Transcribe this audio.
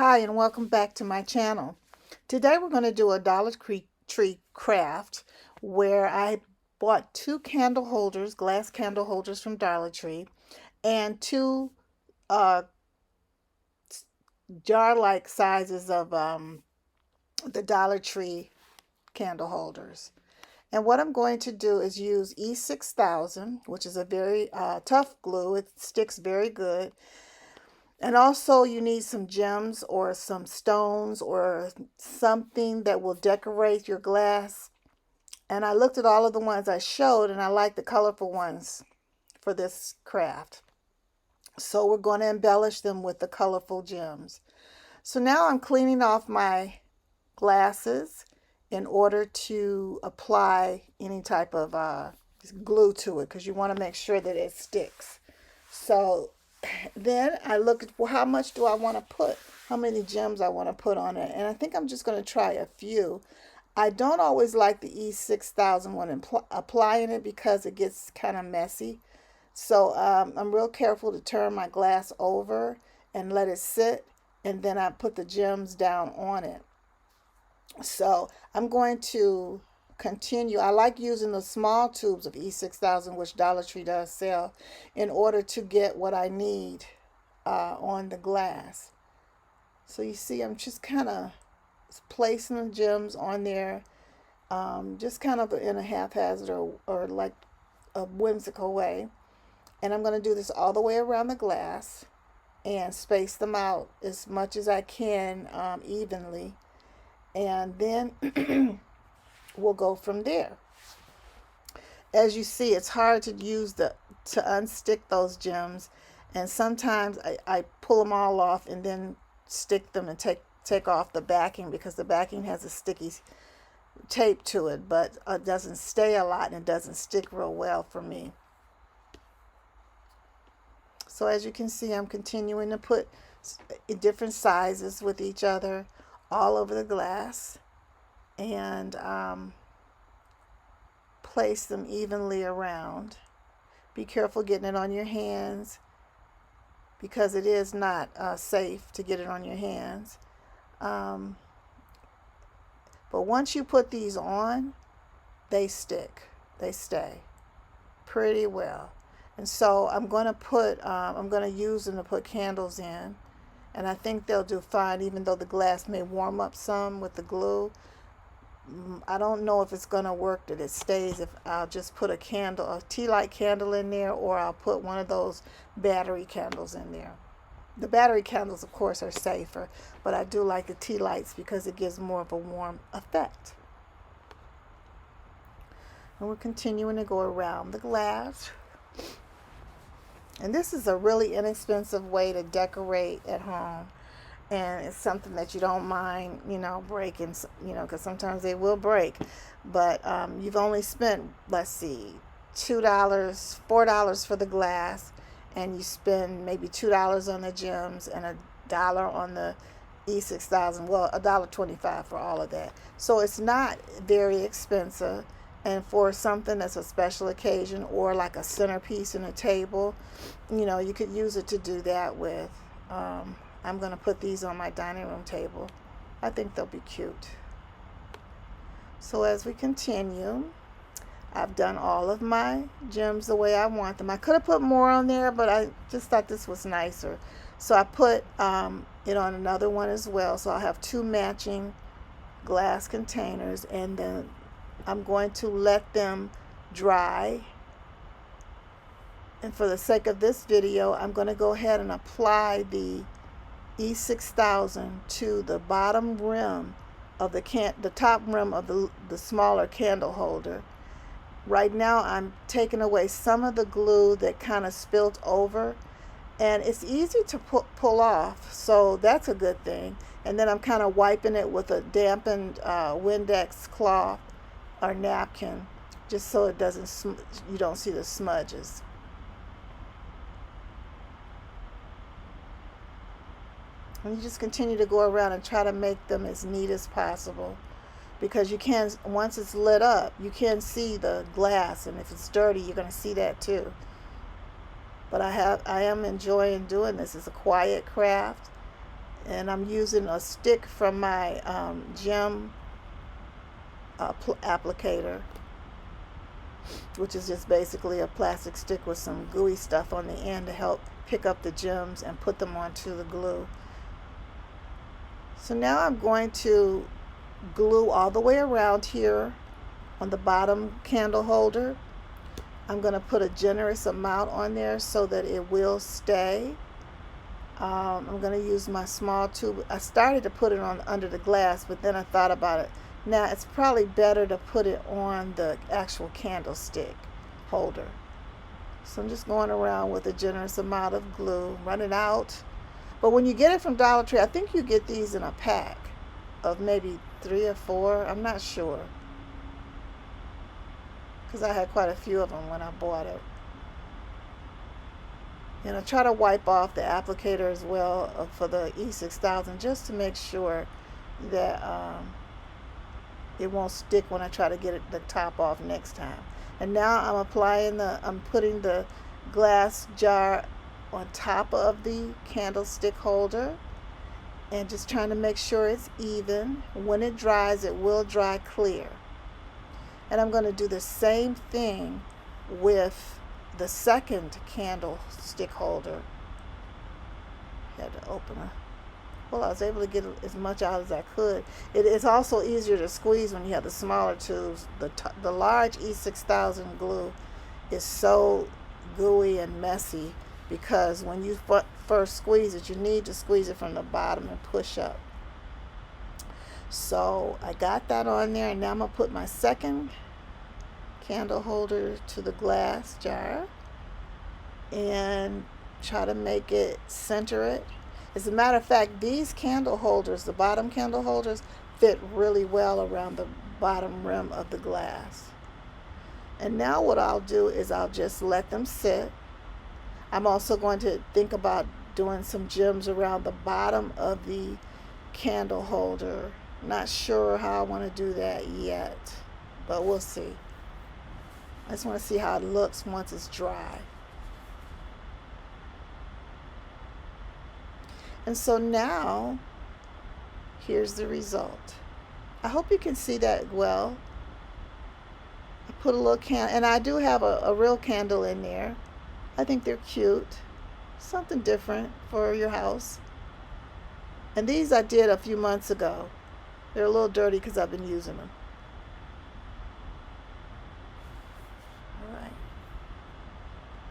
Hi, and welcome back to my channel. Today we're going to do a Tree craft where I bought two candle holders, glass candle holders from Dollar Tree, and two uh, jar-like sizes of the Dollar Tree candle holders. And what I'm going to do is use E6000, which is a very tough glue. It sticks very good. And also you need some gems or some stones or something that will decorate your glass. And I looked at all of the ones I showed and I like the colorful ones for this craft. So we're going to embellish them with the colorful gems. So now I'm cleaning off my glasses in order to apply any type of glue to it because you want to make sure that it sticks. So then I look at, well, how much do I want to put? How many gems I want to put on it? And I think I'm just going to try a few. I don't always like the E6000 when applying it because it gets kind of messy. So I'm real careful to turn my glass over and let it sit. And then I put the gems down on it. So I'm going to continue. I like using the small tubes of E6000, which Dollar Tree does sell, in order to get what I need on the glass. So you see, I'm just kind of placing the gems on there, just kind of in a haphazard or like a whimsical way. And I'm going to do this all the way around the glass and space them out as much as I can evenly. And then we'll go from there. As you see, it's hard to to unstick those gems, and sometimes I pull them all off and then stick them and take off the backing because the backing has a sticky tape to it, but it doesn't stay a lot and it doesn't stick real well for me. So as you can see, I'm continuing to put different sizes with each other all over the glass and place them evenly around. Be careful getting it on your hands because it is not safe to get it on your hands. But once you put these on, they stick. They stay pretty well. And so I'm going to use them to put candles in. And I think they'll do fine even though the glass may warm up some with the glue. I don't know if it's going to work that it stays if I'll just put a tea light candle in there, or I'll put one of those battery candles in there. The battery candles, of course, are safer, but I do like the tea lights because it gives more of a warm effect. And we're continuing to go around the glass. And this is a really inexpensive way to decorate at home. And it's something that you don't mind, breaking, because sometimes they will break. But you've only spent, let's see, $2, $4 for the glass, and you spend maybe $2 on the gems and $1 on the E6000. Well, $1.25 for all of that. So it's not very expensive. And for something that's a special occasion or like a centerpiece in a table, you could use it to do that with. I'm going to put these on my dining room table. I think they'll be cute. So as we continue, I've done all of my gems the way I want them. I could have put more on there, but I just thought this was nicer. So I put it on another one as well. So I'll have two matching glass containers, and then I'm going to let them dry. And for the sake of this video, I'm going to go ahead and apply the E6000 to the bottom rim of the top rim of the smaller candle holder. Right now I'm taking away some of the glue that kind of spilled over, and it's easy to pull off, so that's a good thing. And then I'm kind of wiping it with a dampened Windex cloth or napkin just so it doesn't you don't see the smudges. And you just continue to go around and try to make them as neat as possible, because you can, once it's lit up, you can see the glass, and if it's dirty, you're going to see that too. But I am enjoying doing this. It's a quiet craft. And I'm using a stick from my gem applicator, which is just basically a plastic stick with some gooey stuff on the end to help pick up the gems and put them onto the glue. So now I'm going to glue all the way around here on the bottom candle holder. I'm going to put a generous amount on there so that it will stay. I'm going to use my small tube. I started to put it on under the glass, but then I thought about it. Now it's probably better to put it on the actual candlestick holder. So I'm just going around with a generous amount of glue, run it out. But when you get it from Dollar Tree, I think you get these in a pack of maybe 3 or 4. I'm not sure, because I had quite a few of them when I bought it. And I try to wipe off the applicator as well for the E6000, just to make sure that it won't stick when I try to get the top off next time. And now I'm putting the glass jar on top of the candlestick holder and just trying to make sure it's even. When it dries, it will dry clear. And I'm going to do the same thing with the second candlestick holder. Had to open it. Well, I was able to get as much out as I could. It is also easier to squeeze when you have the smaller tubes. The large E6000 glue is so gooey and messy because when you first squeeze it, you need to squeeze it from the bottom and push up. So I got that on there, and now I'm going to put my second candle holder to the glass jar and try to make it center it. As a matter of fact, these candle holders, the bottom candle holders, fit really well around the bottom rim of the glass. And now what I'll do is I'll just let them sit. I'm also going to think about doing some gems around the bottom of the candle holder. Not sure how I want to do that yet, but we'll see. I just want to see how it looks once it's dry. And so now, here's the result. I hope you can see that well. I put a little candle, and I do have a real candle in there. I think they're cute. Something different for your house. And these I did a few months ago. They're a little dirty because I've been using them.